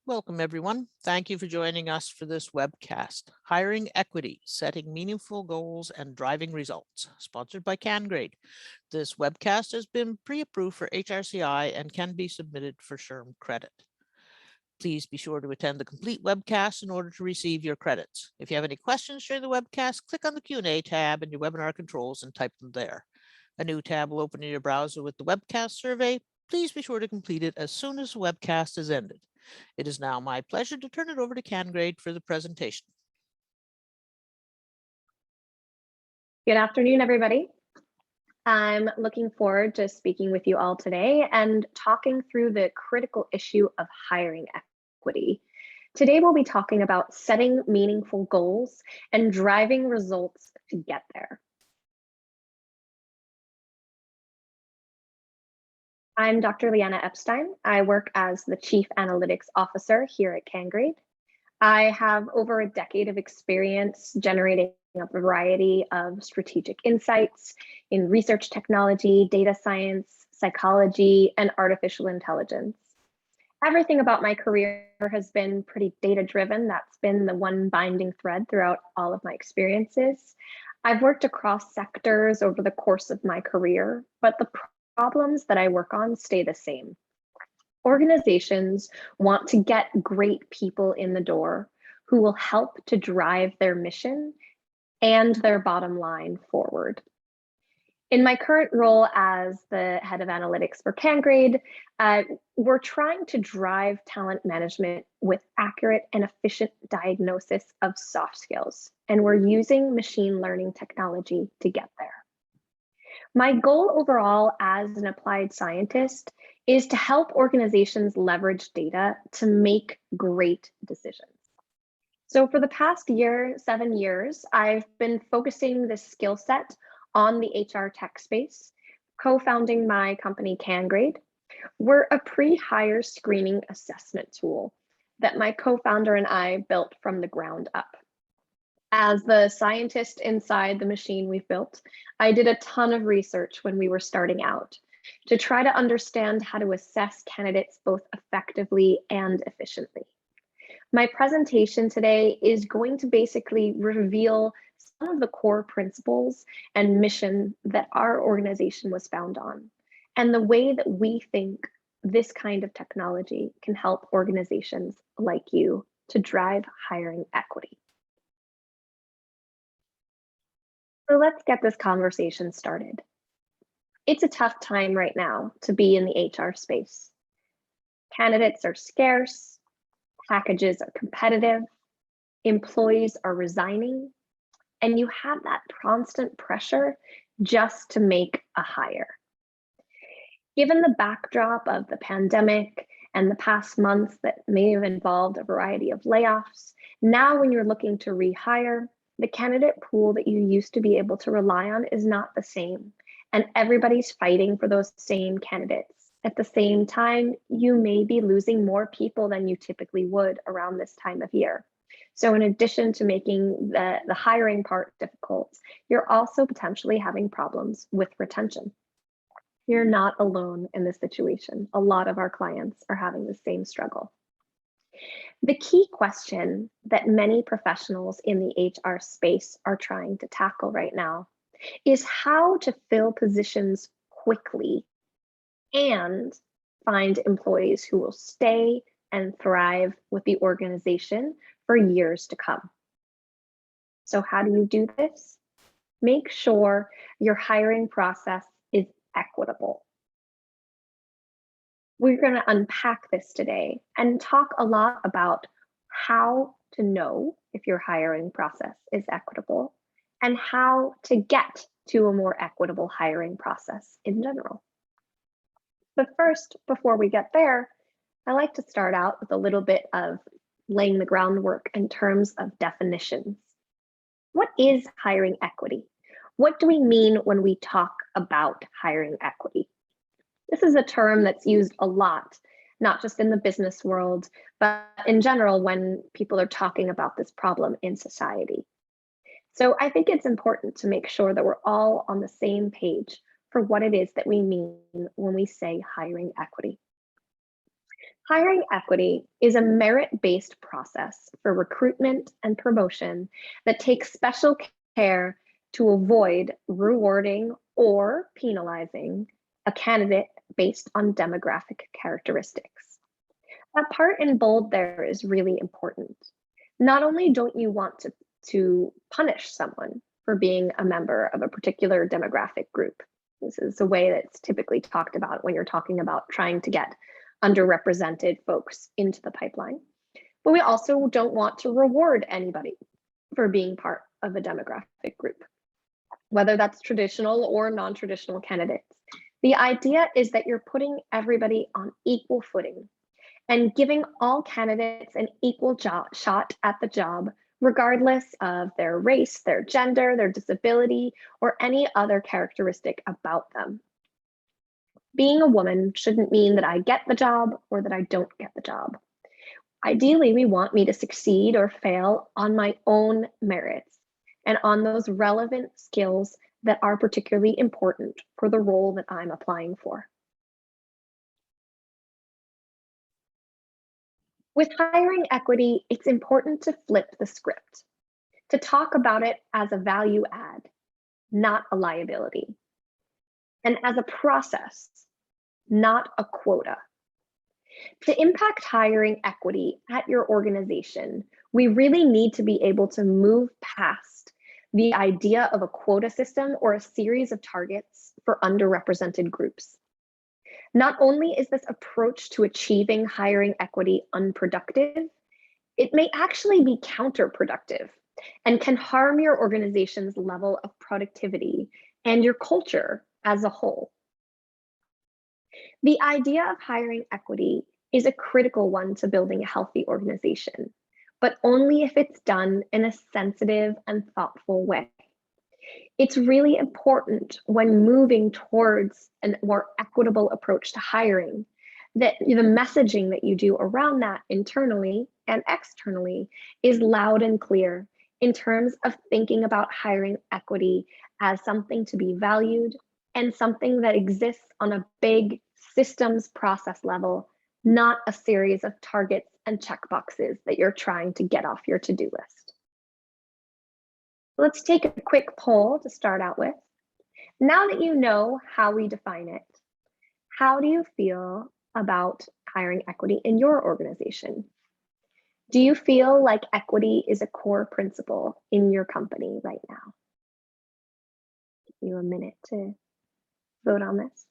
Welcome, everyone. Thank you for joining us for this webcast, Hiring Equity, Setting Meaningful Goals and Driving Results, sponsored by Cangrade. This webcast has been pre-approved for HRCI and can be submitted for SHRM credit. Please be sure to attend the complete webcast in order to receive your credits. If you have any questions during the webcast, click on the Q&A tab in your webinar controls and type them there. A new tab will open in your browser with the webcast survey. Please be sure to complete it as soon as the webcast is ended. It is now my pleasure to turn it over to Cangrade for the presentation. Good afternoon, everybody. I'm looking forward to speaking with you all today and talking through the critical issue of hiring equity. Today, we'll be talking about setting meaningful goals and driving results to get there. I'm Dr. Leanna Epstein. I work as the Chief Analytics Officer here at Cangrade. I have over a decade of experience generating a variety of strategic insights in research technology, data science, psychology, and artificial intelligence. Everything about my career has been pretty data-driven. That's been the one binding thread throughout all of my experiences. I've worked across sectors over the course of my career, but the problems that I work on stay the same. Organizations want to get great people in the door who will help to drive their mission and their bottom line forward. In my current role as the head of analytics for Cangrade, we're trying to drive talent management with accurate and efficient diagnosis of soft skills, and we're using machine learning technology to get there. My goal overall as an applied scientist is to help organizations leverage data to make great decisions. So for the past 7 years, I've been focusing this skill set on the HR tech space, co-founding my company Cangrade. We're a pre-hire screening assessment tool that my co-founder and I built from the ground up. As the scientist inside the machine we've built, I did a ton of research when we were starting out to try to understand how to assess candidates both effectively and efficiently. My presentation today is going to basically reveal some of the core principles and mission that our organization was founded on, and the way that we think this kind of technology can help organizations like you to drive hiring equity. So let's get this conversation started. It's a tough time right now to be in the HR space. Candidates are scarce, packages are competitive, employees are resigning, and you have that constant pressure just to make a hire. Given the backdrop of the pandemic and the past months that may have involved a variety of layoffs, now when you're looking to rehire, the candidate pool that you used to be able to rely on is not the same, and everybody's fighting for those same candidates. At the same time, you may be losing more people than you typically would around this time of year. So in addition to making the hiring part difficult, you're also potentially having problems with retention. You're not alone in this situation. A lot of our clients are having the same struggle. The key question that many professionals in the HR space are trying to tackle right now is how to fill positions quickly and find employees who will stay and thrive with the organization for years to come. So how do you do this? Make sure your hiring process is equitable. We're going to unpack this today and talk a lot about how to know if your hiring process is equitable and how to get to a more equitable hiring process in general. But first, before we get there, I like to start out with a little bit of laying the groundwork in terms of definitions. What is hiring equity? What do we mean when we talk about hiring equity? This is a term that's used a lot, not just in the business world, but in general when people are talking about this problem in society. So I think it's important to make sure that we're all on the same page for what it is that we mean when we say hiring equity. Hiring equity is a merit-based process for recruitment and promotion that takes special care to avoid rewarding or penalizing a candidate based on demographic characteristics. That part in bold there is really important. Not only don't you want to punish someone for being a member of a particular demographic group. This is a way that's typically talked about when you're talking about trying to get underrepresented folks into the pipeline. But we also don't want to reward anybody for being part of a demographic group, whether that's traditional or non-traditional candidates. The idea is that you're putting everybody on equal footing and giving all candidates an equal shot at the job, regardless of their race, their gender, their disability, or any other characteristic about them. Being a woman shouldn't mean that I get the job or that I don't get the job. Ideally, we want me to succeed or fail on my own merits and on those relevant skills that are particularly important for the role that I'm applying for. With hiring equity, it's important to flip the script, to talk about it as a value add, not a liability, and as a process, not a quota. To impact hiring equity at your organization, we really need to be able to move past the idea of a quota system or a series of targets for underrepresented groups. Not only is this approach to achieving hiring equity unproductive, it may actually be counterproductive and can harm your organization's level of productivity and your culture as a whole. The idea of hiring equity is a critical one to building a healthy organization, but only if it's done in a sensitive and thoughtful way. It's really important when moving towards a more equitable approach to hiring that the messaging that you do around that internally and externally is loud and clear in terms of thinking about hiring equity as something to be valued and something that exists on a big systems process level, not a series of targets and checkboxes that you're trying to get off your to-do list. Let's take a quick poll to start out with. Now that you know how we define it, how do you feel about hiring equity in your organization? Do you feel like equity is a core principle in your company right now? Give you a minute to vote on this.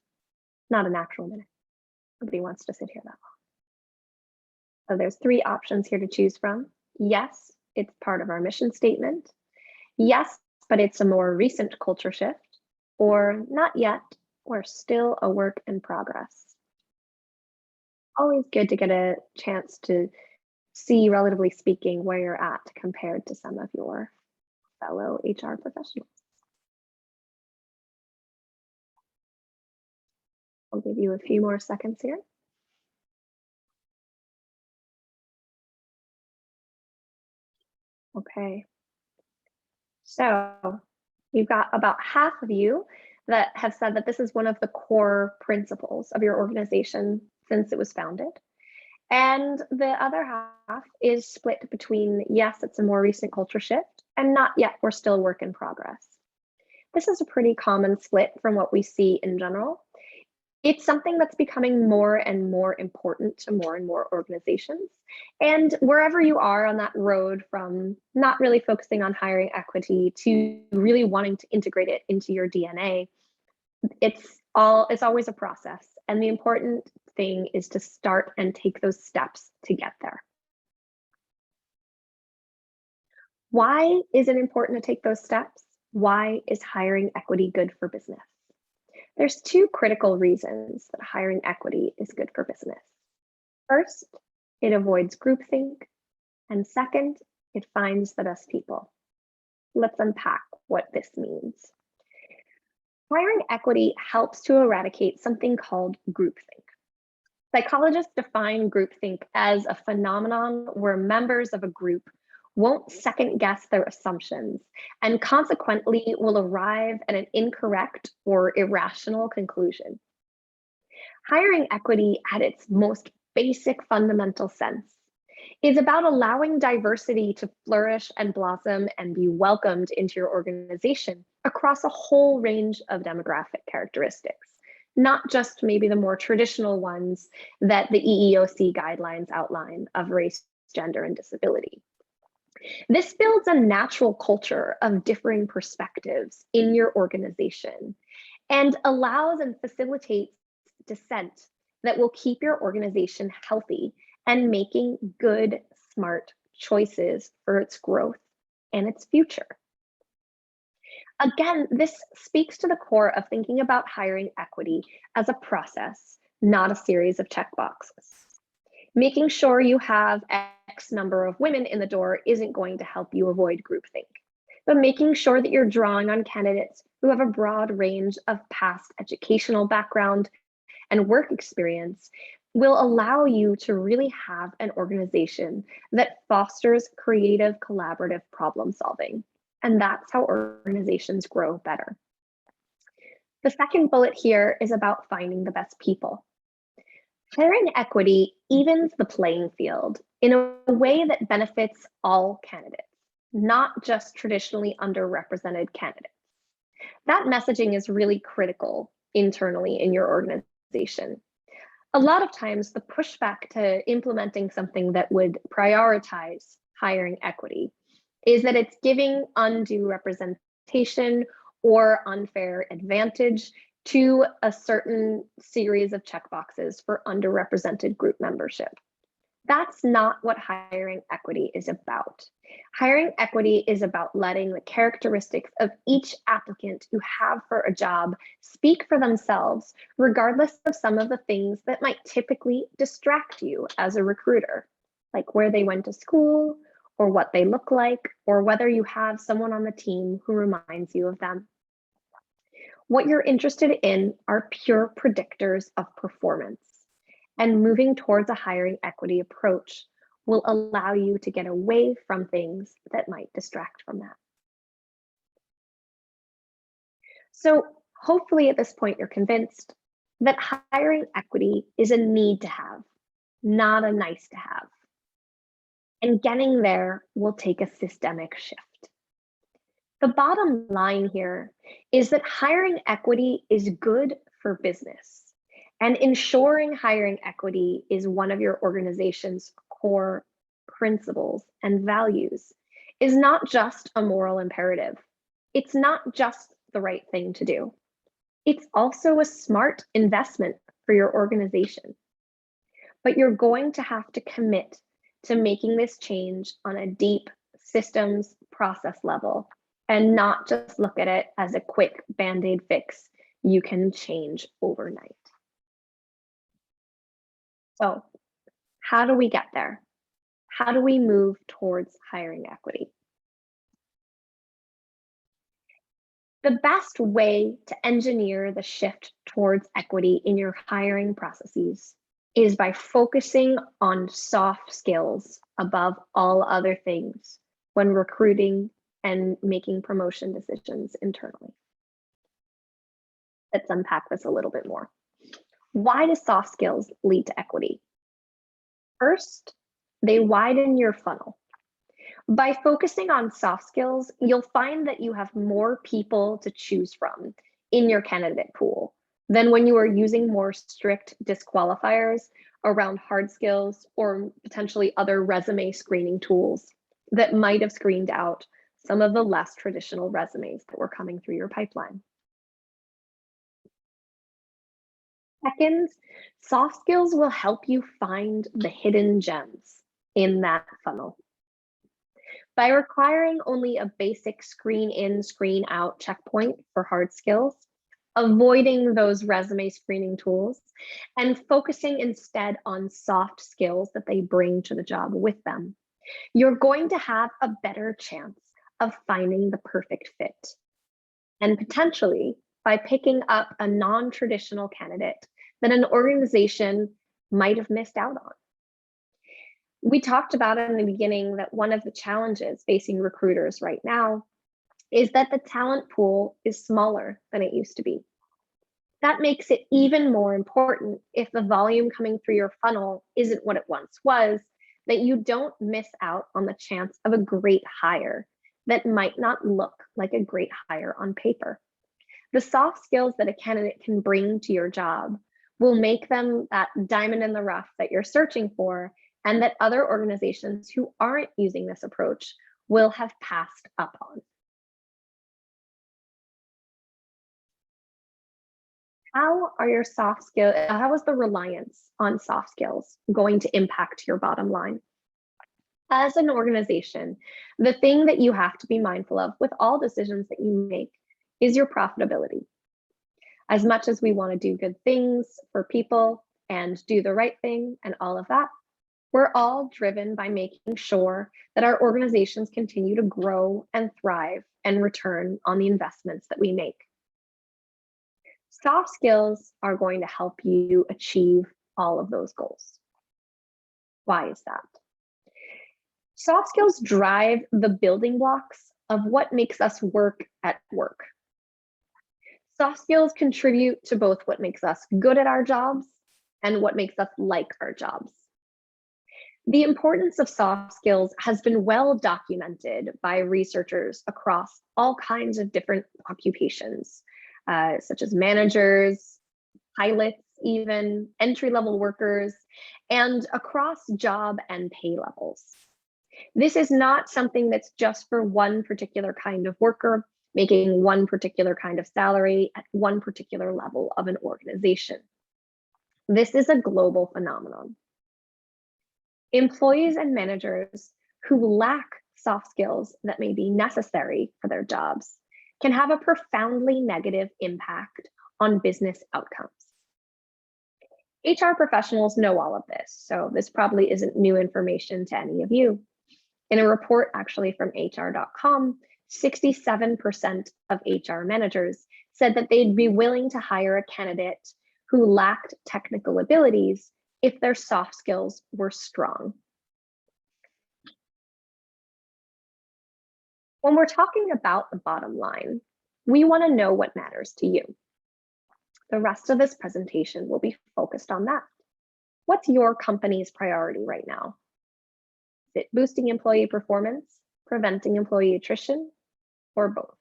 Not an actual minute. Nobody wants to sit here that long. So there's 3 options here to choose from. Yes, it's part of our mission statement. Yes, but it's a more recent culture shift. Or not yet, we're still a work in progress. Always good to get a chance to see, relatively speaking, where you're at compared to some of your fellow HR professionals. I'll give you a few more seconds here. Okay. So you've got about half of you that have said that this is one of the core principles of your organization since it was founded. And the other half is split between, yes, it's a more recent culture shift, and not yet, we're still a work in progress. This is a pretty common split from what we see in general. It's something that's becoming more and more important to more and more organizations. And wherever you are on that road from not really focusing on hiring equity to really wanting to integrate it into your DNA, it's always a process. And the important thing is to start and take those steps to get there. Why is it important to take those steps? Why is hiring equity good for business? There's 2 critical reasons that hiring equity is good for business. First, it avoids groupthink. And second, it finds the best people. Let's unpack what this means. Hiring equity helps to eradicate something called groupthink. Psychologists define groupthink as a phenomenon where members of a group won't second guess their assumptions and consequently will arrive at an incorrect or irrational conclusion. Hiring equity at its most basic fundamental sense, is about allowing diversity to flourish and blossom and be welcomed into your organization across a whole range of demographic characteristics, not just maybe the more traditional ones that the EEOC guidelines outline of race, gender, and disability. This builds a natural culture of differing perspectives in your organization and allows and facilitates dissent that will keep your organization healthy and making good, smart choices for its growth and its future. Again, this speaks to the core of thinking about hiring equity as a process, not a series of checkboxes. Making sure you have X number of women in the door isn't going to help you avoid groupthink, but making sure that you're drawing on candidates who have a broad range of past educational background and work experience will allow you to really have an organization that fosters creative, collaborative problem solving. And that's how organizations grow better. The second bullet here is about finding the best people. Hiring equity evens the playing field in a way that benefits all candidates, not just traditionally underrepresented candidates. That messaging is really critical internally in your organization. A lot of times, the pushback to implementing something that would prioritize hiring equity is that it's giving undue representation or unfair advantage to a certain series of checkboxes for underrepresented group membership. That's not what hiring equity is about. Hiring equity is about letting the characteristics of each applicant you have for a job speak for themselves, regardless of some of the things that might typically distract you as a recruiter, like where they went to school, or what they look like, or whether you have someone on the team who reminds you of them. What you're interested in are pure predictors of performance, and moving towards a hiring equity approach will allow you to get away from things that might distract from that. So hopefully at this point, you're convinced that hiring equity is a need to have, not a nice to have. And getting there will take a systemic shift. The bottom line here is that hiring equity is good for business, and ensuring hiring equity is one of your organization's core principles and values is not just a moral imperative. It's not just the right thing to do. It's also a smart investment for your organization. But you're going to have to commit to making this change on a deep systems process level and not just look at it as a quick Band-Aid fix you can change overnight. So how do we get there? How do we move towards hiring equity? The best way to engineer the shift towards equity in your hiring processes is by focusing on soft skills above all other things when recruiting and making promotion decisions internally. Let's unpack this a little bit more. Why do soft skills lead to equity? First, they widen your funnel. By focusing on soft skills, you'll find that you have more people to choose from in your candidate pool than when you are using more strict disqualifiers around hard skills or potentially other resume screening tools that might have screened out some of the less traditional resumes that were coming through your pipeline. Second, soft skills will help you find the hidden gems in that funnel. By requiring only a basic screen in, screen out checkpoint for hard skills, avoiding those resume screening tools, and focusing instead on soft skills that they bring to the job with them, you're going to have a better chance of finding the perfect fit. And potentially, by picking up a non-traditional candidate that an organization might have missed out on. We talked about in the beginning that one of the challenges facing recruiters right now is that the talent pool is smaller than it used to be. That makes it even more important if the volume coming through your funnel isn't what it once was, that you don't miss out on the chance of a great hire that might not look like a great hire on paper. The soft skills that a candidate can bring to your job will make them that diamond in the rough that you're searching for, and that other organizations who aren't using this approach will have passed up on. How are your soft skills, how is the reliance on soft skills going to impact your bottom line? As an organization, the thing that you have to be mindful of with all decisions that you make is your profitability. As much as we want to do good things for people and do the right thing and all of that, we're all driven by making sure that our organizations continue to grow and thrive and return on the investments that we make. Soft skills are going to help you achieve all of those goals. Why is that? Soft skills drive the building blocks of what makes us work at work. Soft skills contribute to both what makes us good at our jobs and what makes us like our jobs. The importance of soft skills has been well documented by researchers across all kinds of different occupations, such as managers, pilots, even entry-level workers, and across job and pay levels. This is not something that's just for one particular kind of worker, making one particular kind of salary at one particular level of an organization. This is a global phenomenon. Employees and managers who lack soft skills that may be necessary for their jobs can have a profoundly negative impact on business outcomes. HR professionals know all of this, so this probably isn't new information to any of you. In a report actually from HR.com, 67% of HR managers said that they'd be willing to hire a candidate who lacked technical abilities if their soft skills were strong. When we're talking about the bottom line, we want to know what matters to you. The rest of this presentation will be focused on that. What's your company's priority right now? Is it boosting employee performance, preventing employee attrition, or both?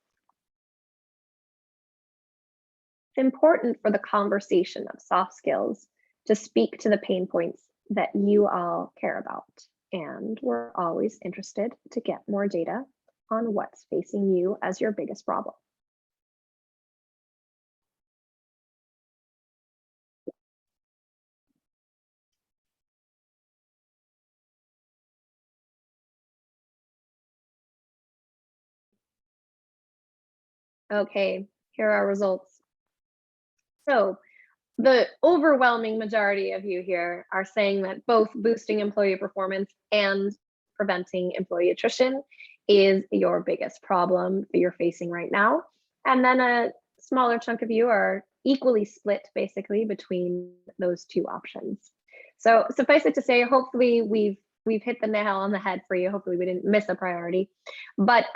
It's important for the conversation of soft skills to speak to the pain points that you all care about. And we're always interested to get more data on what's facing you as your biggest problem. Okay, here are our results. So the overwhelming majority of you here are saying that both boosting employee performance and preventing employee attrition is your biggest problem that you're facing right now. And then a smaller chunk of you are equally split basically between those two options. So suffice it to say, hopefully we've hit the nail on the head for you. Hopefully we didn't miss a priority. But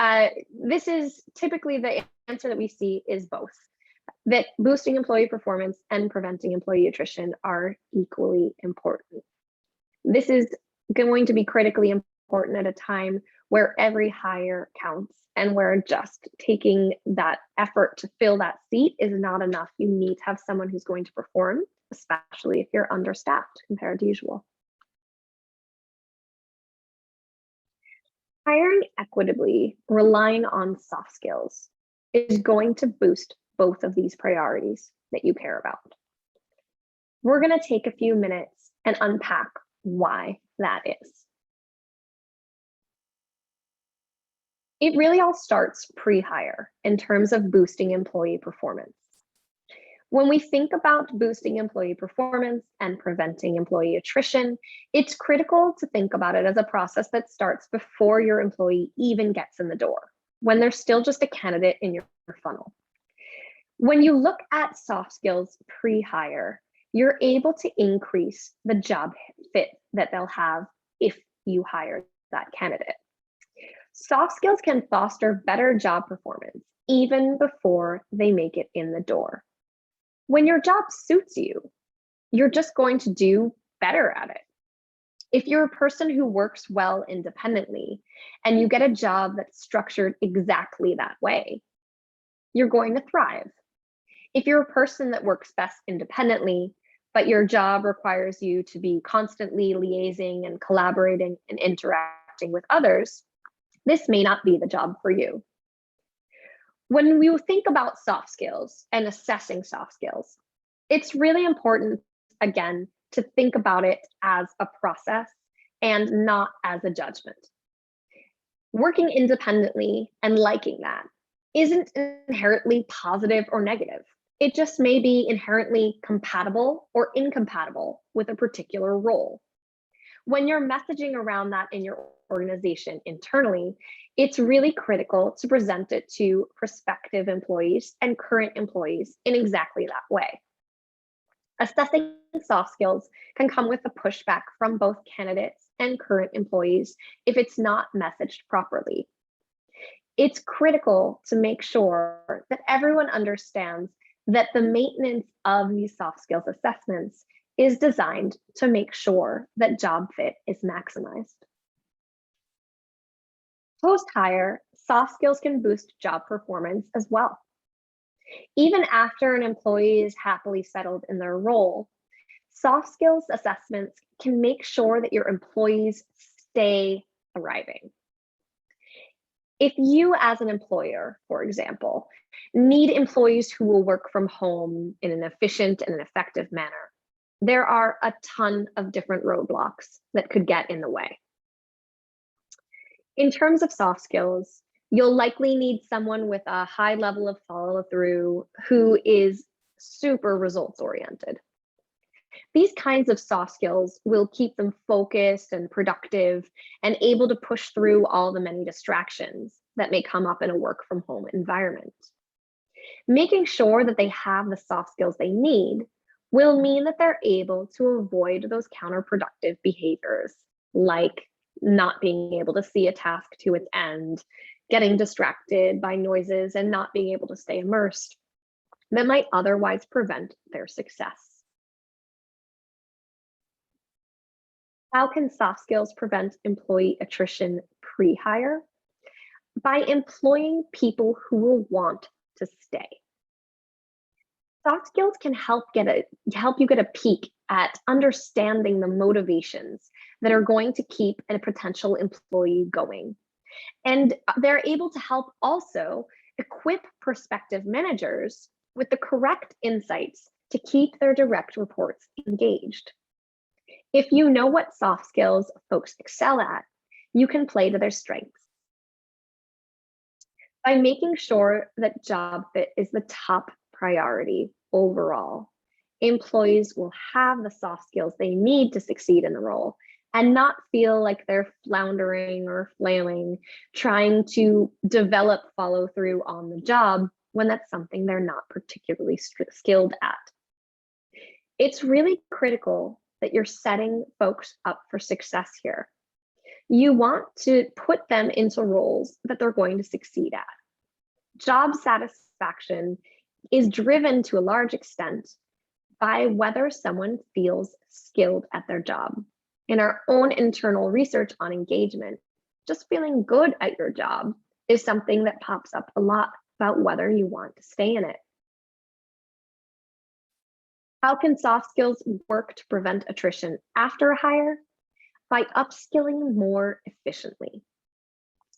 this is typically the answer that we see is both. That boosting employee performance and preventing employee attrition are equally important. This is going to be critically important at a time where every hire counts and where just taking that effort to fill that seat is not enough. You need to have someone who's going to perform, especially if you're understaffed compared to usual. Hiring equitably, relying on soft skills, is going to boost both of these priorities that you care about. We're going to take a few minutes and unpack why that is. It really all starts pre-hire in terms of boosting employee performance. When we think about boosting employee performance and preventing employee attrition, it's critical to think about it as a process that starts before your employee even gets in the door, when they're still just a candidate in your funnel. When you look at soft skills pre-hire, you're able to increase the job fit that they'll have if you hire that candidate. Soft skills can foster better job performance even before they make it in the door. When your job suits you, you're just going to do better at it. If you're a person who works well independently and you get a job that's structured exactly that way, you're going to thrive. If you're a person that works best independently, but your job requires you to be constantly liaising and collaborating and interacting with others, this may not be the job for you. When we think about soft skills and assessing soft skills, it's really important, again, to think about it as a process and not as a judgment. Working independently and liking that isn't inherently positive or negative. It just may be inherently compatible or incompatible with a particular role. When you're messaging around that in your organization internally, it's really critical to present it to prospective employees and current employees in exactly that way. Assessing soft skills can come with a pushback from both candidates and current employees if it's not messaged properly. It's critical to make sure that everyone understands that the maintenance of these soft skills assessments is designed to make sure that job fit is maximized. Post-hire, soft skills can boost job performance as well. Even after an employee is happily settled in their role, soft skills assessments can make sure that your employees stay thriving. If you, as an employer, for example, need employees who will work from home in an efficient and an effective manner, there are a ton of different roadblocks that could get in the way. In terms of soft skills, you'll likely need someone with a high level of follow through who is super results oriented. These kinds of soft skills will keep them focused and productive and able to push through all the many distractions that may come up in a work from home environment. Making sure that they have the soft skills they need will mean that they're able to avoid those counterproductive behaviors, like not being able to see a task to its end, getting distracted by noises, and not being able to stay immersed that might otherwise prevent their success. How can soft skills prevent employee attrition pre-hire? By employing people who will want to stay. Soft skills can help you get a peek at understanding the motivations that are going to keep a potential employee going. And they're able to help also equip prospective managers with the correct insights to keep their direct reports engaged. If you know what soft skills folks excel at, you can play to their strengths. By making sure that job fit is the top priority overall, employees will have the soft skills they need to succeed in the role and not feel like they're floundering or flailing, trying to develop follow through on the job when that's something they're not particularly skilled at. It's really critical that you're setting folks up for success here. You want to put them into roles that they're going to succeed at. Job satisfaction is driven to a large extent by whether someone feels skilled at their job. In our own internal research on engagement, just feeling good at your job is something that pops up a lot about whether you want to stay in it. How can soft skills work to prevent attrition after a hire? By upskilling more efficiently.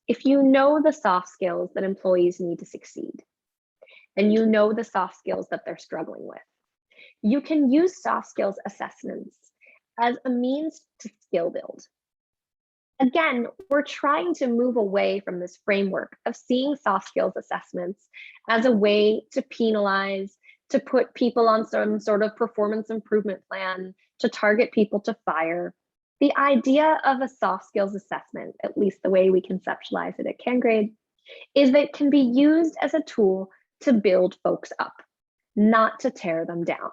If you know the soft skills that employees need to succeed, and you know the soft skills that they're struggling with, you can use soft skills assessments as a means to skill build. Again, we're trying to move away from this framework of seeing soft skills assessments as a way to penalize, to put people on some sort of performance improvement plan, to target people to fire. The idea of a soft skills assessment, at least the way we conceptualize it at Cangrade, is that it can be used as a tool to build folks up, not to tear them down.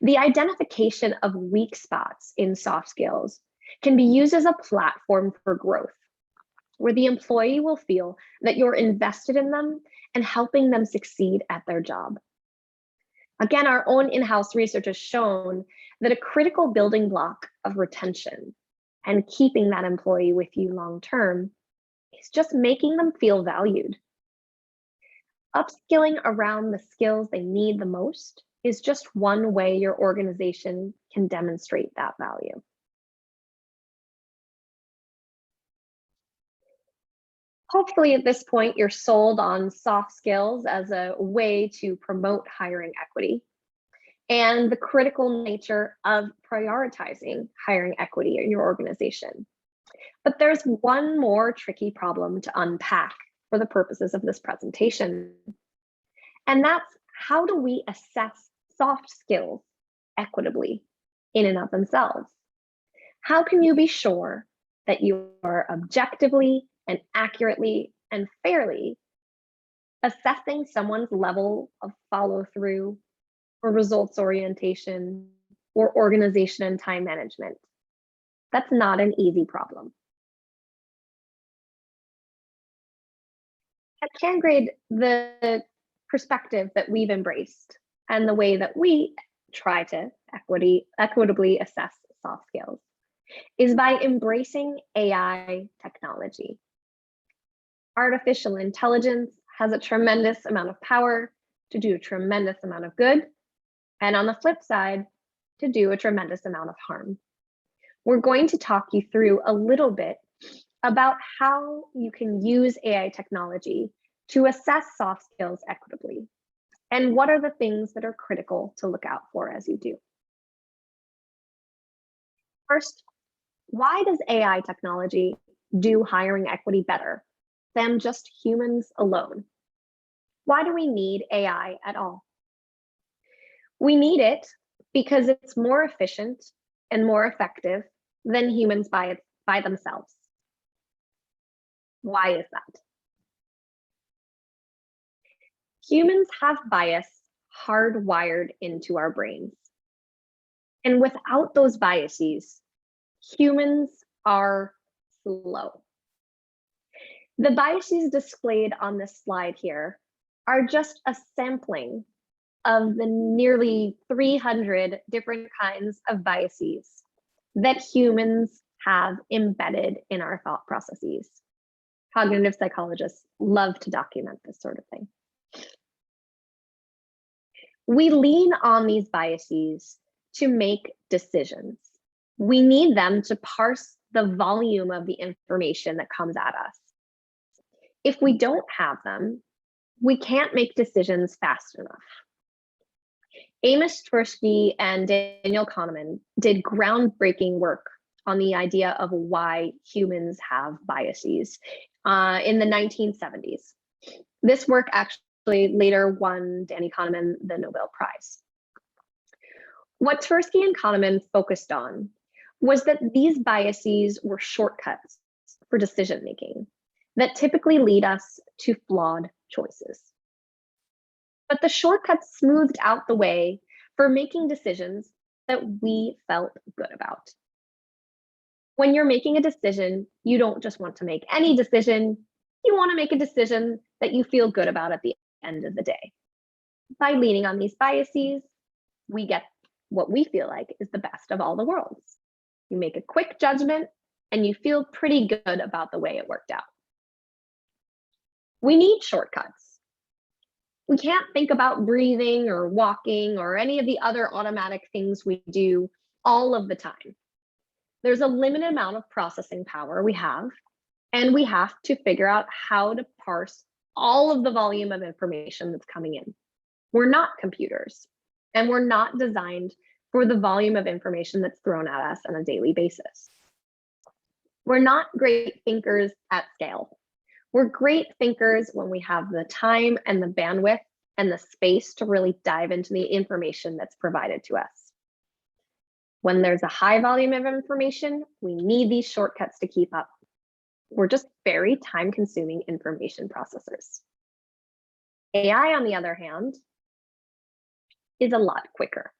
The identification of weak spots in soft skills can be used as a platform for growth, where the employee will feel that you're invested in them and helping them succeed at their job. Again, our own in-house research has shown that a critical building block of retention and keeping that employee with you long-term is just making them feel valued. Upskilling around the skills they need the most is just one way your organization can demonstrate that value. Hopefully at this point, you're sold on soft skills as a way to promote hiring equity and the critical nature of prioritizing hiring equity in your organization. But there's one more tricky problem to unpack for the purposes of this presentation. And that's, how do we assess soft skills equitably in and of themselves? How can you be sure that you are objectively and accurately and fairly assessing someone's level of follow-through or results orientation or organization and time management? That's not an easy problem. At Cangrade, the perspective that we've embraced and the way that we try to equitably assess soft skills is by embracing AI technology. Artificial intelligence has a tremendous amount of power to do a tremendous amount of good, and on the flip side, to do a tremendous amount of harm. We're going to talk you through a little bit about how you can use AI technology to assess soft skills equitably, and what are the things that are critical to look out for as you do. First, why does AI technology do hiring equity better than just humans alone? Why do we need AI at all? We need it because it's more efficient and more effective than humans by themselves. Why is that? Humans have bias hardwired into our brains. And without those biases, humans are slow. The biases displayed on this slide here are just a sampling of the nearly 300 different kinds of biases that humans have embedded in our thought processes. Cognitive psychologists love to document this sort of thing. We lean on these biases to make decisions. We need them to parse the volume of the information that comes at us. If we don't have them, we can't make decisions fast enough. Amos Tversky and Daniel Kahneman did groundbreaking work on the idea of why humans have biases in the 1970s. This work actually later won Danny Kahneman the Nobel Prize. What Tversky and Kahneman focused on was that these biases were shortcuts for decision-making that typically lead us to flawed choices. But the shortcuts smoothed out the way for making decisions that we felt good about. When you're making a decision, you don't just want to make any decision, you want to make a decision that you feel good about at the end of the day. By leaning on these biases, we get what we feel like is the best of all the worlds. You make a quick judgment and you feel pretty good about the way it worked out. We need shortcuts. We can't think about breathing or walking or any of the other automatic things we do all of the time. There's a limited amount of processing power we have, and we have to figure out how to parse all of the volume of information that's coming in. We're not computers, and we're not designed for the volume of information that's thrown at us on a daily basis. We're not great thinkers at scale. We're great thinkers when we have the time and the bandwidth and the space to really dive into the information that's provided to us. When there's a high volume of information, we need these shortcuts to keep up. We're just very time-consuming information processors. AI, on the other hand, is a lot quicker.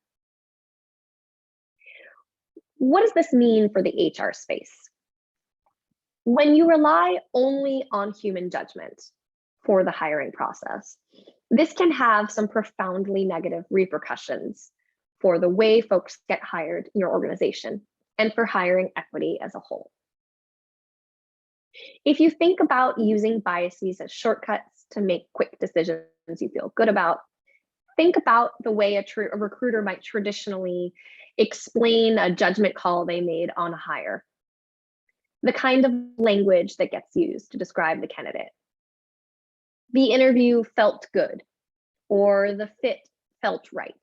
What does this mean for the HR space? When you rely only on human judgment for the hiring process, This can have some profoundly negative repercussions for the way folks get hired in your organization and for hiring equity as a whole. If you think about using biases as shortcuts to make quick decisions you feel good about, think about the way a recruiter might traditionally explain a judgment call they made on a hire, the kind of language that gets used to describe the candidate. The interview felt good, or the fit felt right,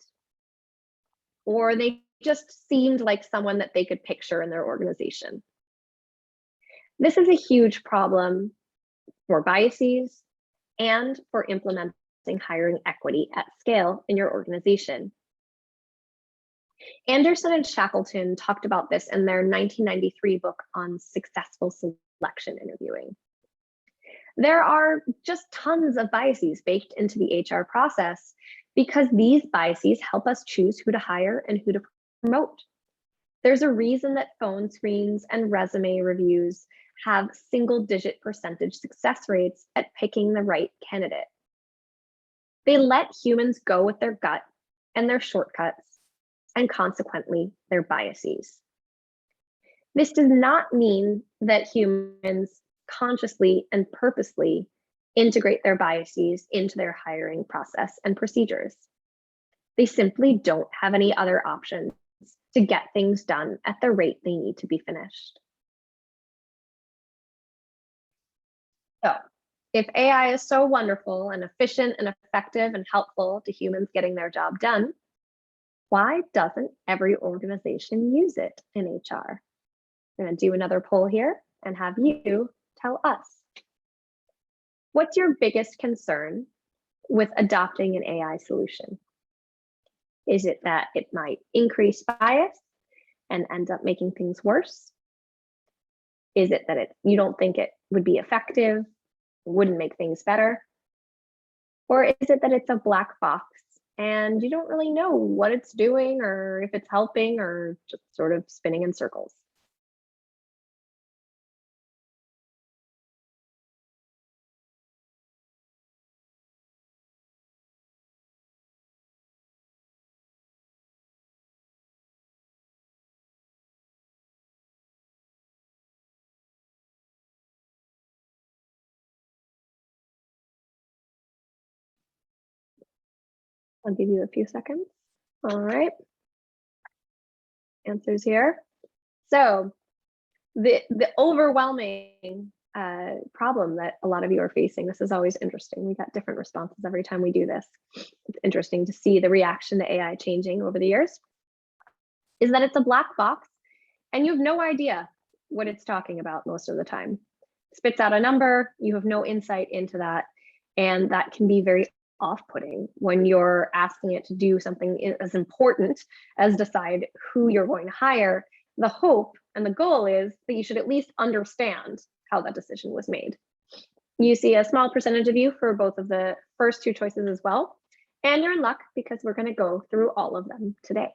or they just seemed like someone that they could picture in their organization. This is a huge problem for biases and for implementing hiring equity at scale in your organization. Anderson and Shackleton talked about this in their 1993 book on successful selection interviewing. There are just tons of biases baked into the HR process because these biases help us choose who to hire and who to promote. There's a reason that phone screens and resume reviews have single-digit % success rates at picking the right candidate. They let humans go with their gut and their shortcuts, and consequently, their biases. This does not mean that humans consciously and purposely integrate their biases into their hiring process and procedures. They simply don't have any other options to get things done at the rate they need to be finished. So, if AI is so wonderful and efficient and effective and helpful to humans getting their job done, why doesn't every organization use it in HR? I'm going to do another poll here and have you tell us. What's your biggest concern with adopting an AI solution? Is it that it might increase bias and end up making things worse? Is it that you don't think it would be effective, wouldn't make things better? Or is it that it's a black box and you don't really know what it's doing or if it's helping or just sort of spinning in circles? I'll give you a few seconds. All right. Answers here. So the overwhelming problem that a lot of you are facing, this is always interesting. We got different responses every time we do this. It's interesting to see the reaction to AI changing over the years, is that it's a black box and you have no idea what it's talking about most of the time. It spits out a number, you have no insight into that, and that can be very off-putting when you're asking it to do something as important as decide who you're going to hire. The hope and the goal is that you should at least understand how that decision was made. You see a small percentage of you for both of the first two choices as well, and you're in luck because we're going to go through all of them today.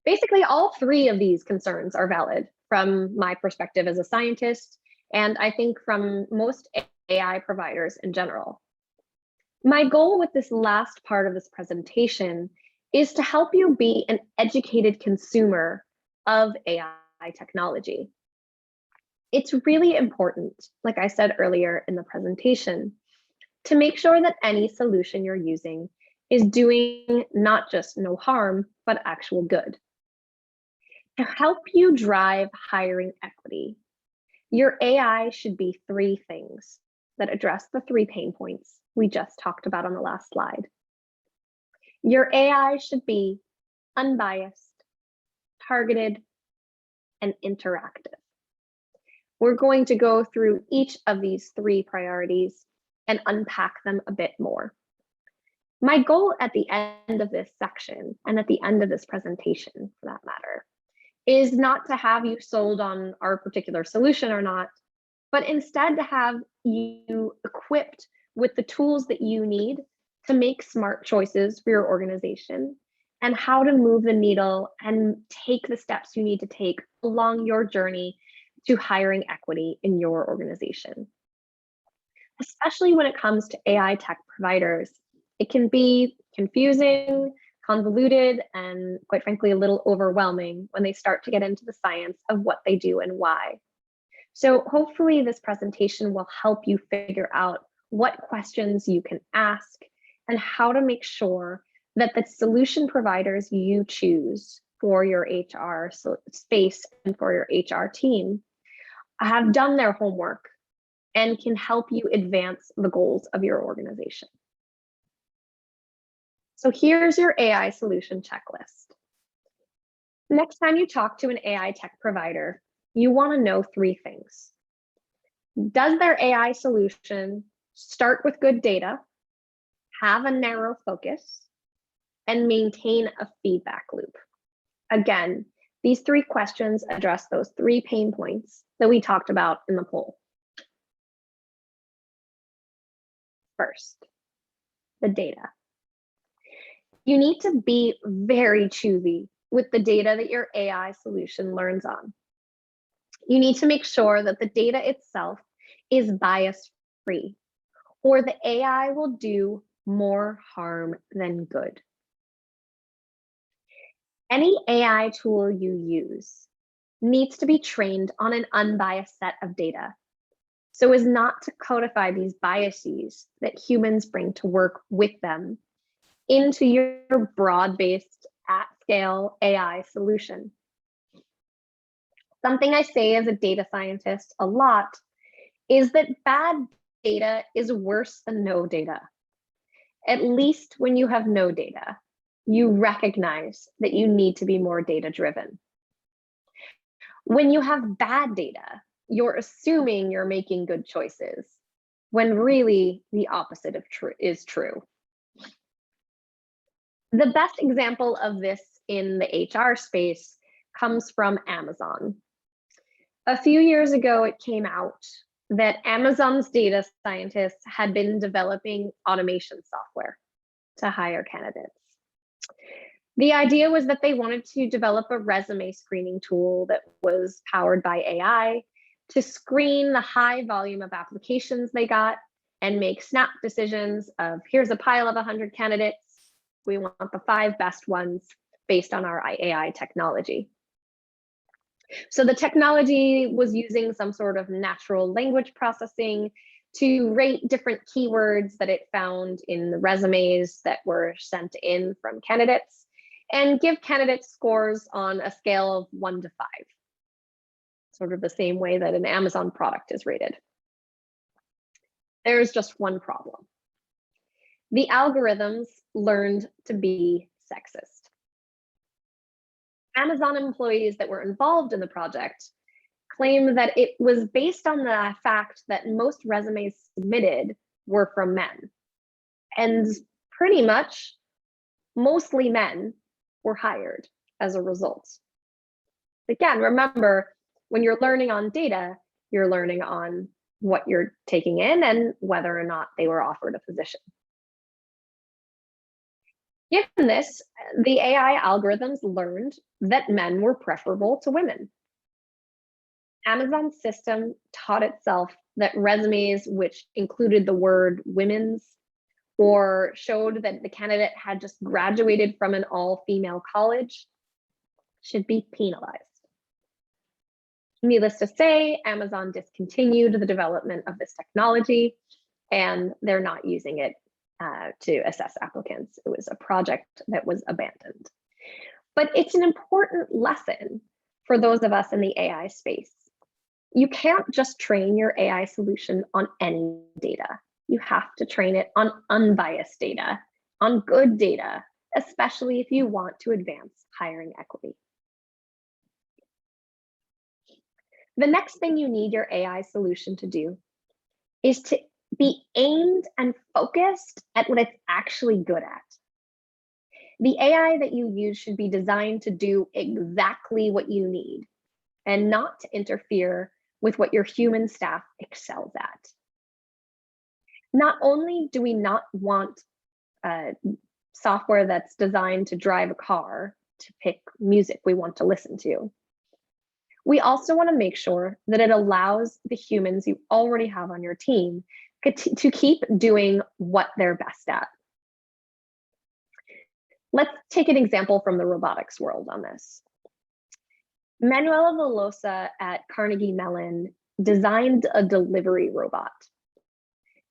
Basically, all three of these concerns are valid from my perspective as a scientist, and I think from most AI providers in general. My goal with this last part of this presentation is to help you be an educated consumer of AI technology. It's really important, like I said earlier in the presentation, to make sure that any solution you're using is doing not just no harm, but actual good. To help you drive hiring equity, your AI should be three things that address the three pain points we just talked about on the last slide. Your AI should be unbiased, targeted, and interactive. We're going to go through each of these three priorities and unpack them a bit more. My goal at the end of this section, and at the end of this presentation for that matter, is not to have you sold on our particular solution or not, but instead to have you equipped with the tools that you need to make smart choices for your organization and how to move the needle and take the steps you need to take along your journey to hiring equity in your organization. especially when it comes to AI tech providers. It can be confusing, convoluted, and quite frankly, a little overwhelming when they start to get into the science of what they do and why. So hopefully this presentation will help you figure out what questions you can ask and how to make sure that the solution providers you choose for your HR space and for your HR team have done their homework and can help you advance the goals of your organization. So here's your AI solution checklist. Next time you talk to an AI tech provider, you want to know 3 things. Does their AI solution start with good data, have a narrow focus, and maintain a feedback loop? Again, these 3 questions address those 3 pain points that we talked about in the poll. First, the data. You need to be very choosy with the data that your AI solution learns on. You need to make sure that the data itself is bias-free, or the AI will do more harm than good. Any AI tool you use needs to be trained on an unbiased set of data, so as not to codify these biases that humans bring to work with them into your broad-based at-scale AI solution. Something I say as a data scientist a lot is that bad data is worse than no data. At least when you have no data, you recognize that you need to be more data-driven. When you have bad data, you're assuming you're making good choices, when really the opposite is true. The best example of this in the HR space comes from Amazon. A few years ago, it came out that Amazon's data scientists had been developing automation software to hire candidates. The idea was that they wanted to develop a resume screening tool that was powered by AI to screen the high volume of applications they got and make snap decisions of, here's a pile of 100 candidates. We want the 5 best ones based on our AI technology. So the technology was using some sort of natural language processing to rate different keywords that it found in the resumes that were sent in from candidates and give candidates scores on a scale of 1 to 5, sort of the same way that an Amazon product is rated. There's just one problem. The algorithms learned to be sexist. Amazon employees that were involved in the project claim that it was based on the fact that most resumes submitted were from men. And pretty much mostly men were hired as a result. Again, remember, when you're learning on data, you're learning on what you're taking in and whether or not they were offered a position. Given this, the AI algorithms learned that men were preferable to women. Amazon's system taught itself that resumes which included the word women's or showed that the candidate had just graduated from an all-female college should be penalized. Needless to say, Amazon discontinued the development of this technology, and they're not using it to assess applicants. It was a project that was abandoned. But it's an important lesson for those of us in the AI space. You can't just train your AI solution on any data. You have to train it on unbiased data, on good data, especially if you want to advance hiring equity. The next thing you need your AI solution to do is to be aimed and focused at what it's actually good at. The AI that you use should be designed to do exactly what you need and not to interfere with what your human staff excels at. Not only do we not want software that's designed to drive a car to pick music we want to listen to, we also want to make sure that it allows the humans you already have on your team to keep doing what they're best at. Let's take an example from the robotics world on this. Manuela Velosa at Carnegie Mellon designed a delivery robot.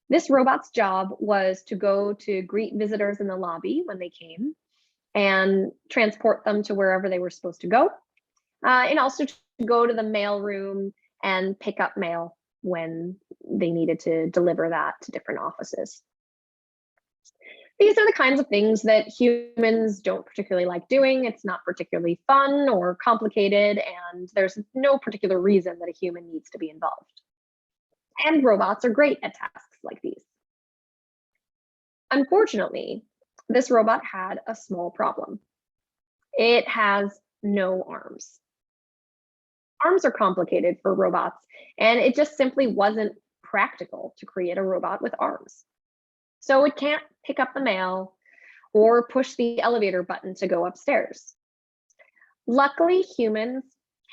This robot's job was to go to greet visitors in the lobby when they came and transport them to wherever they were supposed to go, and also to go to the mail room and pick up mail when they needed to deliver that to different offices. These are the kinds of things that humans don't particularly like doing. It's not particularly fun or complicated, and there's no particular reason that a human needs to be involved. And robots are great at tasks like these. Unfortunately, this robot had a small problem. It has no arms. Arms are complicated for robots, and it just simply wasn't practical to create a robot with arms. So it can't pick up the mail or push the elevator button to go upstairs. Luckily, humans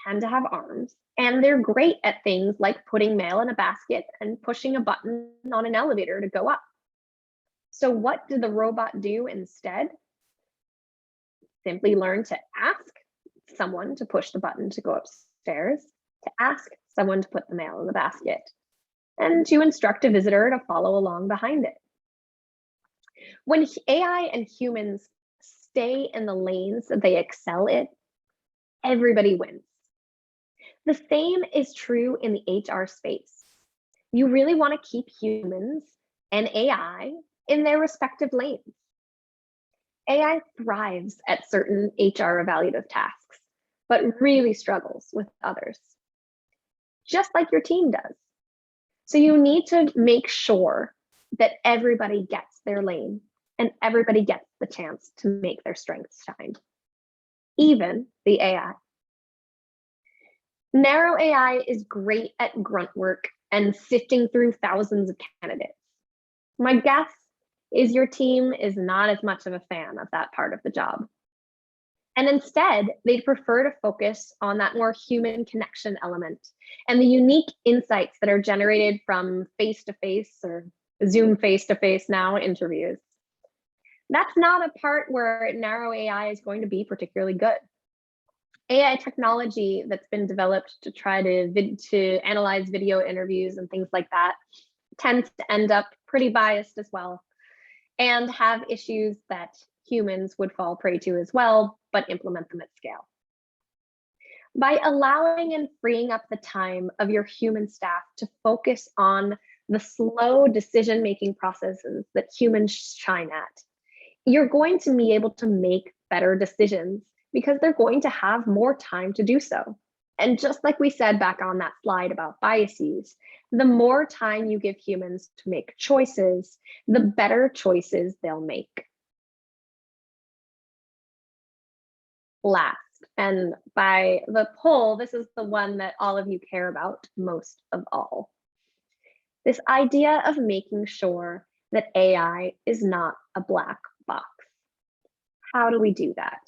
tend to have arms, and they're great at things like putting mail in a basket and pushing a button on an elevator to go up. So what did the robot do instead? Simply learn to ask someone to push the button to go upstairs, to ask someone to put the mail in the basket, and to instruct a visitor to follow along behind it. When AI and humans stay in the lanes that they excel in, everybody wins. The same is true in the HR space. You really want to keep humans and AI in their respective lanes. AI thrives at certain HR evaluative tasks, but really struggles with others, just like your team does. So you need to make sure that everybody gets their lane and everybody gets the chance to make their strengths shine, even the AI. Narrow AI is great at grunt work and sifting through thousands of candidates. My guess is your team is not as much of a fan of that part of the job. And instead, they'd prefer to focus on that more human connection element and the unique insights that are generated from face-to-face or Zoom face-to-face now interviews. That's not a part where narrow AI is going to be particularly good. AI technology that's been developed to try to analyze video interviews and things like that tends to end up pretty biased as well and have issues that humans would fall prey to as well, but implement them at scale. By allowing and freeing up the time of your human staff to focus on the slow decision-making processes that humans shine at, you're going to be able to make better decisions because they're going to have more time to do so. And just like we said back on that slide about biases, the more time you give humans to make choices, the better choices they'll make. Last, and by the poll, this is the one that all of you care about most of all. This idea of making sure that AI is not a black box. How do we do that?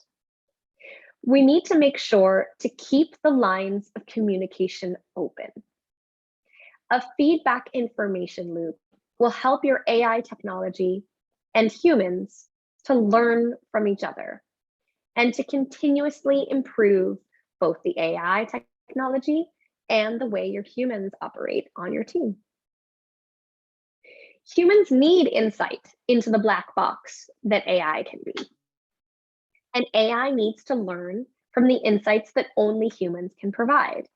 We need to make sure to keep the lines of communication open. A feedback information loop will help your AI technology and humans to learn from each other and to continuously improve both the AI technology and the way your humans operate on your team. Humans need insight into the black box that AI can be. And AI needs to learn from the insights that only humans can provide.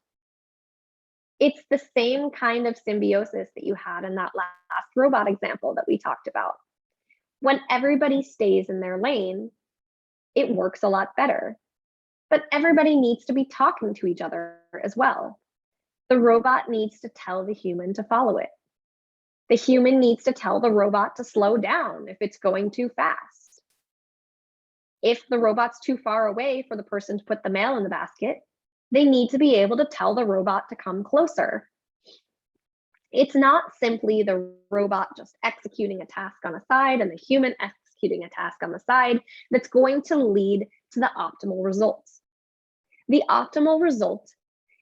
It's the same kind of symbiosis that you had in that last robot example that we talked about. When everybody stays in their lane, it works a lot better. But everybody needs to be talking to each other as well. The robot needs to tell the human to follow it. The human needs to tell the robot to slow down if it's going too fast. If the robot's too far away for the person to put the mail in the basket, they need to be able to tell the robot to come closer. It's not simply the robot just executing a task on a side and the human executing a task on the side that's going to lead to the optimal results. The optimal result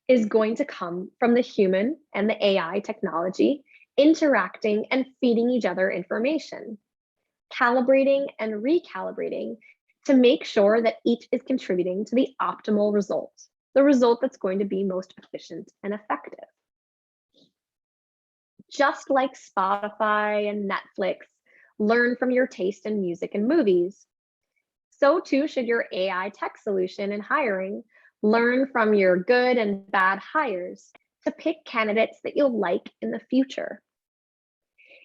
is going to come from the human and the AI technology interacting and feeding each other information, calibrating and recalibrating to make sure that each is contributing to the optimal result, the result that's going to be most efficient and effective. Just like Spotify and Netflix learn from your taste in music and movies, so too should your AI tech solution in hiring learn from your good and bad hires to pick candidates that you'll like in the future.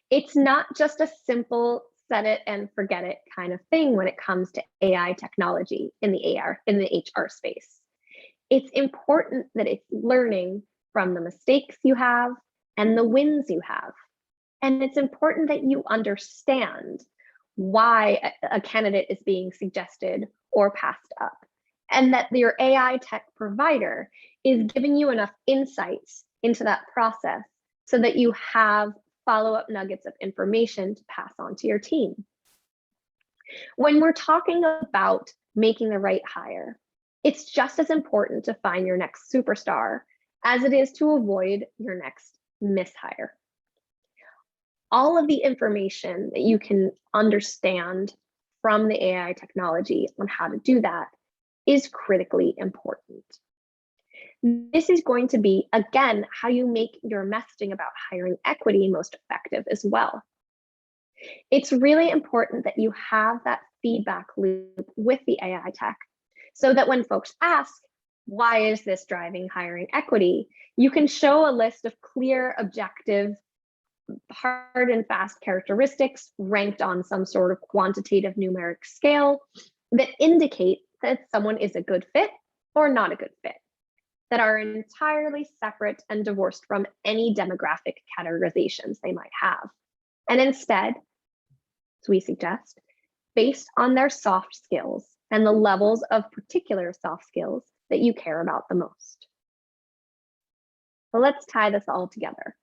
It's not just a simple set it and forget it kind of thing when it comes to AI technology in the HR space. It's important that it's learning from the mistakes you have and the wins you have. And it's important that you understand why a candidate is being suggested or passed up, and that your AI tech provider is giving you enough insights into that process so that you have follow-up nuggets of information to pass on to your team. When we're talking about making the right hire, it's just as important to find your next superstar as it is to avoid your next mishire. All of the information that you can understand from the AI technology on how to do that is critically important. This is going to be, again, how you make your messaging about hiring equity most effective as well. It's really important that you have that feedback loop with the AI tech so that when folks ask, why is this driving hiring equity? You can show a list of clear, objective, hard and fast characteristics ranked on some sort of quantitative numeric scale that indicate that someone is a good fit or not a good fit, that are entirely separate and divorced from any demographic categorizations they might have. And instead, as we suggest, based on their soft skills and the levels of particular soft skills that you care about the most. So let's tie this all together.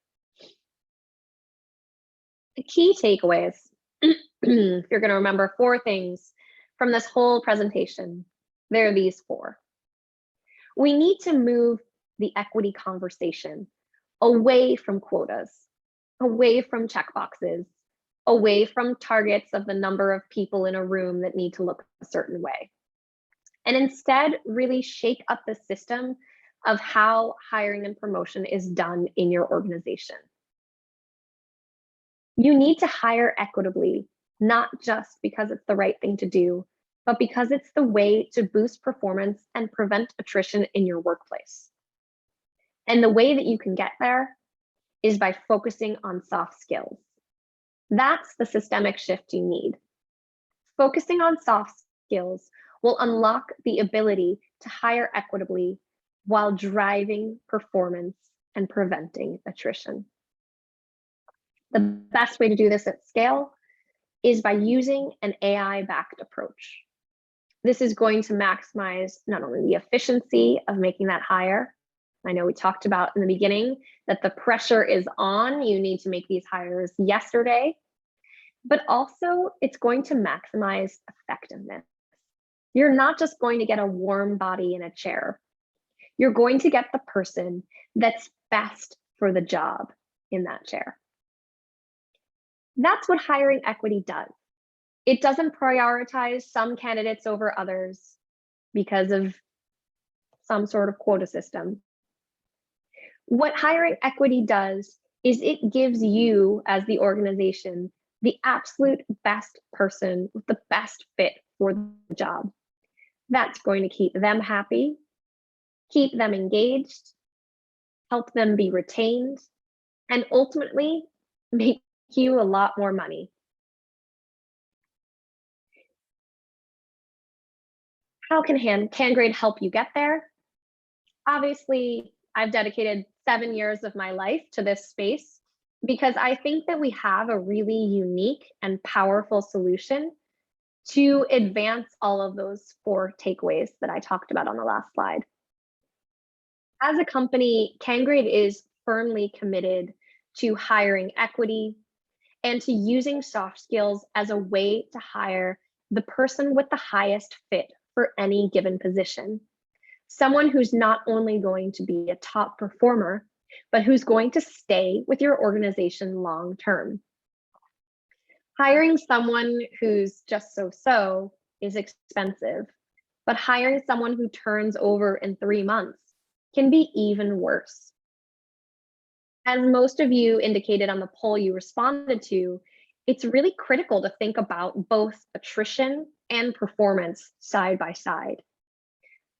The key takeaways, if you're going to remember 4 things from this whole presentation, there are these 4. We need to move the equity conversation away from quotas, away from checkboxes, away from targets of the number of people in a room that need to look a certain way, and instead really shake up the system of how hiring and promotion is done in your organization. You need to hire equitably, not just because it's the right thing to do, but because it's the way to boost performance and prevent attrition in your workplace. And the way that you can get there is by focusing on soft skills. That's the systemic shift you need. Focusing on soft skills will unlock the ability to hire equitably while driving performance and preventing attrition. The best way to do this at scale is by using an AI-backed approach. This is going to maximize not only the efficiency of making that hire. I know we talked about in the beginning that the pressure is on, you need to make these hires yesterday, but also it's going to maximize effectiveness. You're not just going to get a warm body in a chair. You're going to get the person that's best for the job in that chair. That's what hiring equity does. It doesn't prioritize some candidates over others because of some sort of quota system. What hiring equity does is it gives you, as the organization, the absolute best person with the best fit for the job. That's going to keep them happy, keep them engaged, help them be retained, and ultimately make you a lot more money. How can Cangrade help you get there? Obviously, I've dedicated 7 years of my life to this space because I think that we have a really unique and powerful solution to advance all of those 4 takeaways that I talked about on the last slide. As a company, Cangrade is firmly committed to hiring equity and to using soft skills as a way to hire the person with the highest fit for any given position. Someone who's not only going to be a top performer but who's going to stay with your organization long term. Hiring someone who's just so-so is expensive, but hiring someone who turns over in 3 months can be even worse. As most of you indicated on the poll you responded to, it's really critical to think about both attrition and performance side by side.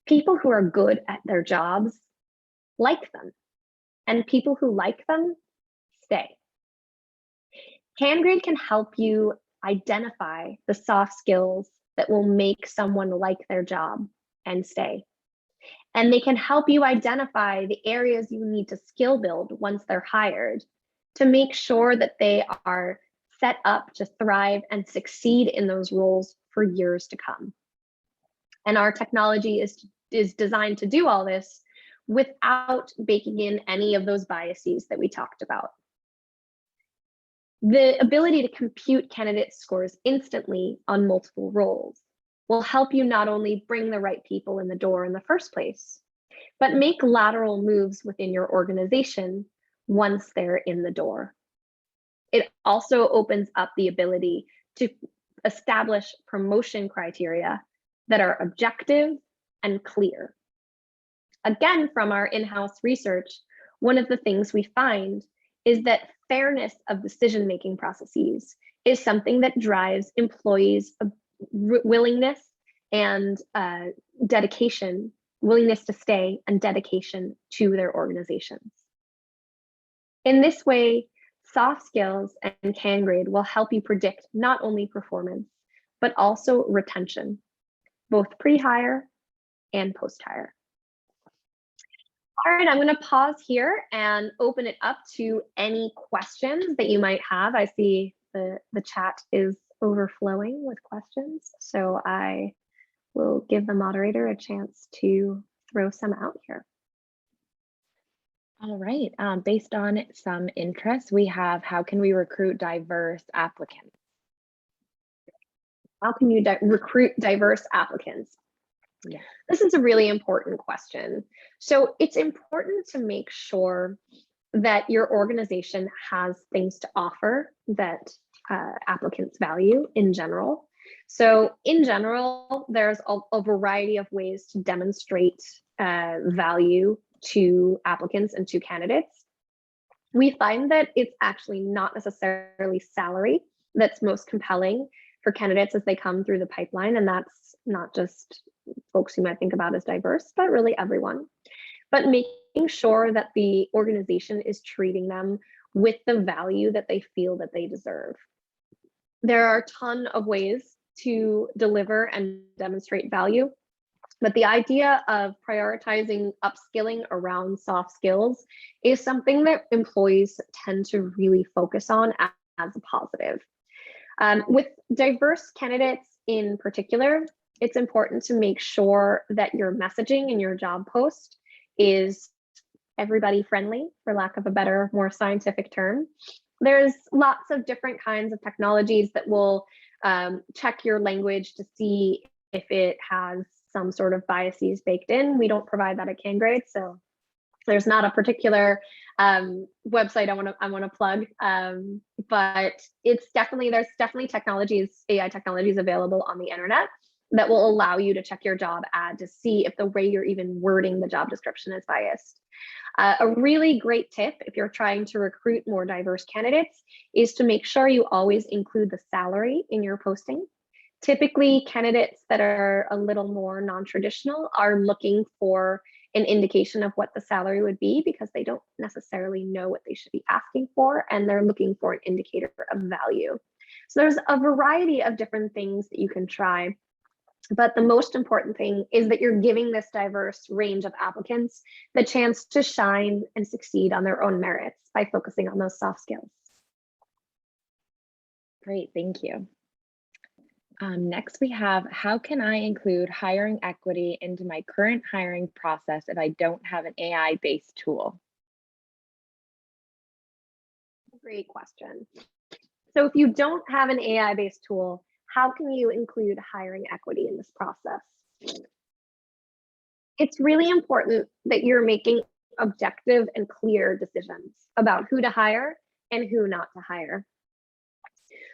People who are good at their jobs like them, and people who like them stay. Cangrade can help you identify the soft skills that will make someone like their job and stay. And they can help you identify the areas you need to skill build once they're hired to make sure that they are set up to thrive and succeed in those roles for years to come. And our technology is designed to do all this without baking in any of those biases that we talked about. The ability to compute candidate scores instantly on multiple roles will help you not only bring the right people in the door in the first place, but make lateral moves within your organization once they're in the door. It also opens up the ability to establish promotion criteria that are objective and clear. Again, from our in-house research, one of the things we find is that fairness of decision-making processes is something that drives employees' willingness and dedication, willingness to stay and dedication to their organizations. In this way, soft skills and Cangrade will help you predict not only performance, but also retention, both pre-hire and post-hire. All right, I'm going to pause here and open it up to any questions that you might have. I see the chat is overflowing with questions, so I will give the moderator a chance to throw some out here. All right, based on some interest, we have, how can we recruit diverse applicants? How can you recruit diverse applicants? Yeah. This is a really important question. So it's important to make sure that your organization has things to offer that applicants value in general. So in general, there's a variety of ways to demonstrate value to applicants and to candidates. We find that it's actually not necessarily salary that's most compelling for candidates as they come through the pipeline. And that's not just folks you might think about as diverse, but really everyone. But making sure that the organization is treating them with the value that they feel that they deserve. There are a ton of ways to deliver and demonstrate value, but the idea of prioritizing upskilling around soft skills is something that employees tend to really focus on as a positive. With diverse candidates in particular, it's important to make sure that your messaging in your job post is everybody friendly, for lack of a better, more scientific term. There's lots of different kinds of technologies that will check your language to see if it has some sort of biases baked in. We don't provide that at Cangrade, so there's not a particular website I want to plug, but there's definitely technologies, AI technologies available on the internet that will allow you to check your job ad to see if the way you're even wording the job description is biased. A really great tip if you're trying to recruit more diverse candidates is to make sure you always include the salary in your posting. Typically, candidates that are a little more non-traditional are looking for an indication of what the salary would be because they don't necessarily know what they should be asking for, and they're looking for an indicator of value. So there's a variety of different things that you can try. But the most important thing is that you're giving this diverse range of applicants the chance to shine and succeed on their own merits by focusing on those soft skills. Great, thank you. Next, we have, how can I include hiring equity into my current hiring process if I don't have an AI-based tool? Great question. So if you don't have an AI-based tool, how can you include hiring equity in this process? It's really important that you're making objective and clear decisions about who to hire and who not to hire.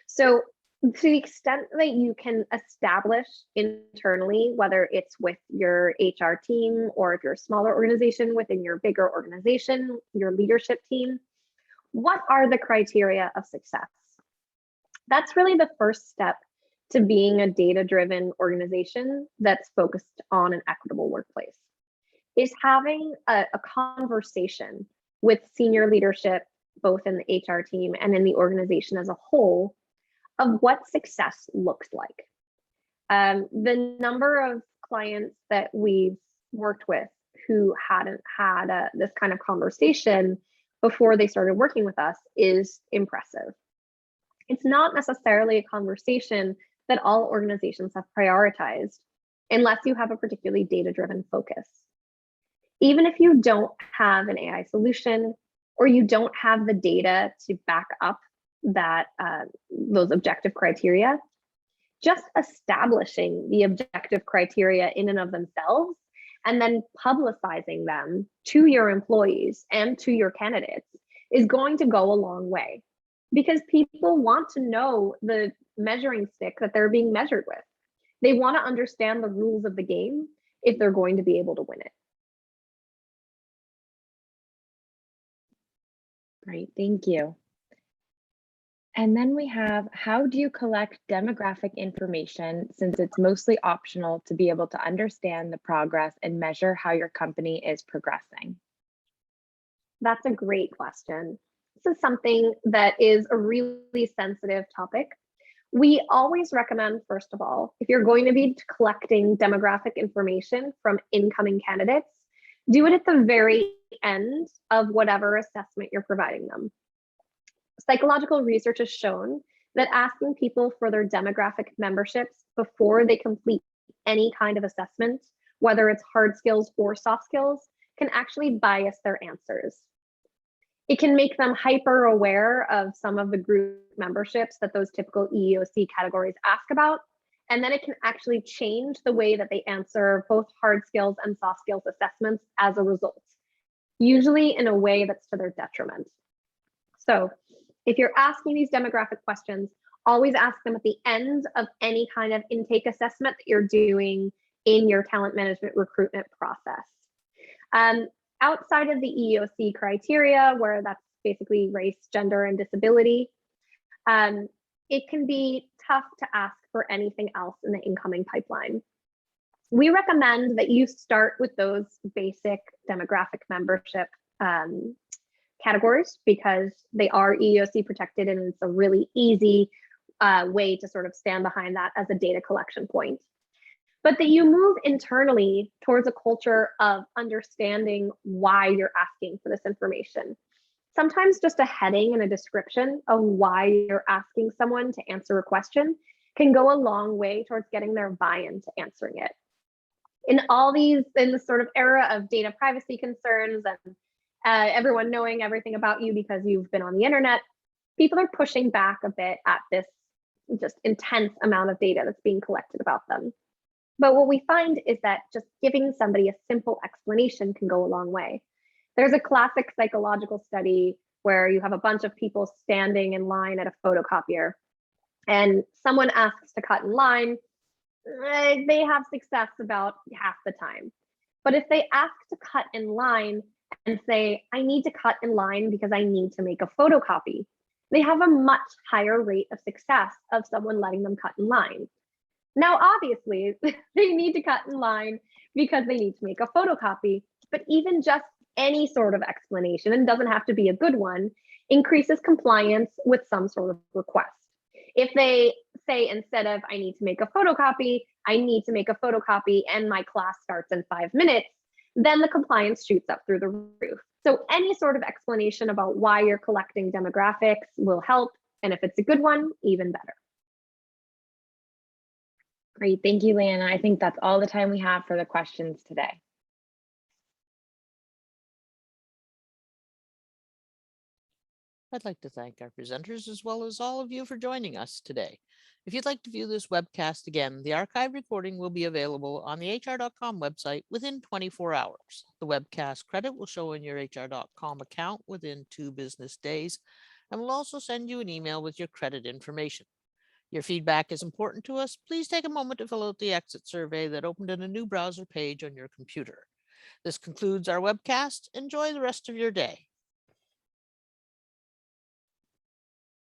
So to the extent that you can establish internally, whether it's with your HR team or if you're a smaller organization within your bigger organization, your leadership team, what are the criteria of success? That's really the first step to being a data-driven organization that's focused on an equitable workplace, is having a conversation with senior leadership, both in the HR team and in the organization as a whole, of what success looks like. The number of clients that we've worked with who hadn't had this kind of conversation before they started working with us is impressive. It's not necessarily a conversation that all organizations have prioritized unless you have a particularly data-driven focus. Even if you don't have an AI solution or you don't have the data to back up that those objective criteria, just establishing the objective criteria in and of themselves and then publicizing them to your employees and to your candidates is going to go a long way, because people want to know the measuring stick that they're being measured with. They want to understand the rules of the game if they're going to be able to win it. Great, thank you. And then we have, how do you collect demographic information, since it's mostly optional to be able to understand the progress and measure how your company is progressing? That's a great question. This is something that is a really sensitive topic. We always recommend, first of all, if you're going to be collecting demographic information from incoming candidates, do it at the very end of whatever assessment you're providing them. Psychological research has shown that asking people for their demographic memberships before they complete any kind of assessment, whether it's hard skills or soft skills, can actually bias their answers. It can make them hyper aware of some of the group memberships that those typical EEOC categories ask about, and then it can actually change the way that they answer both hard skills and soft skills assessments as a result, usually in a way that's to their detriment. So if you're asking these demographic questions, always ask them at the end of any kind of intake assessment that you're doing in your talent management recruitment process. Outside of the EEOC criteria, where that's basically race, gender, and disability, it can be tough to ask for anything else in the incoming pipeline. We recommend that you start with those basic demographic membership categories, because they are EEOC protected, and it's a really easy way to sort of stand behind that as a data collection point. But that you move internally towards a culture of understanding why you're asking for this information. Sometimes just a heading and a description of why you're asking someone to answer a question can go a long way towards getting their buy-in to answering it. In this sort of era of data privacy concerns and everyone knowing everything about you because you've been on the internet, people are pushing back a bit at this just intense amount of data that's being collected about them. But what we find is that just giving somebody a simple explanation can go a long way. There's a classic psychological study where you have a bunch of people standing in line at a photocopier, and someone asks to cut in line. They have success about half the time. But if they ask to cut in line and say, I need to cut in line because I need to make a photocopy, they have a much higher rate of success of someone letting them cut in line. Now, obviously, they need to cut in line because they need to make a photocopy, but even just any sort of explanation, and doesn't have to be a good one, increases compliance with some sort of request. If they say, instead of I need to make a photocopy, I need to make a photocopy and my class starts in 5 minutes, then the compliance shoots up through the roof. So any sort of explanation about why you're collecting demographics will help. And if it's a good one, even better. Great, thank you, Leanna. I think that's all the time we have for the questions today. I'd like to thank our presenters as well as all of you for joining us today. If you'd like to view this webcast again, the archive recording will be available on the hr.com website within 24 hours. The webcast credit will show in your hr.com account within 2 business days, and we'll also send you an email with your credit information. Your feedback is important to us. Please take a moment to fill out the exit survey that opened in a new browser page on your computer. This concludes our webcast. Enjoy the rest of your day.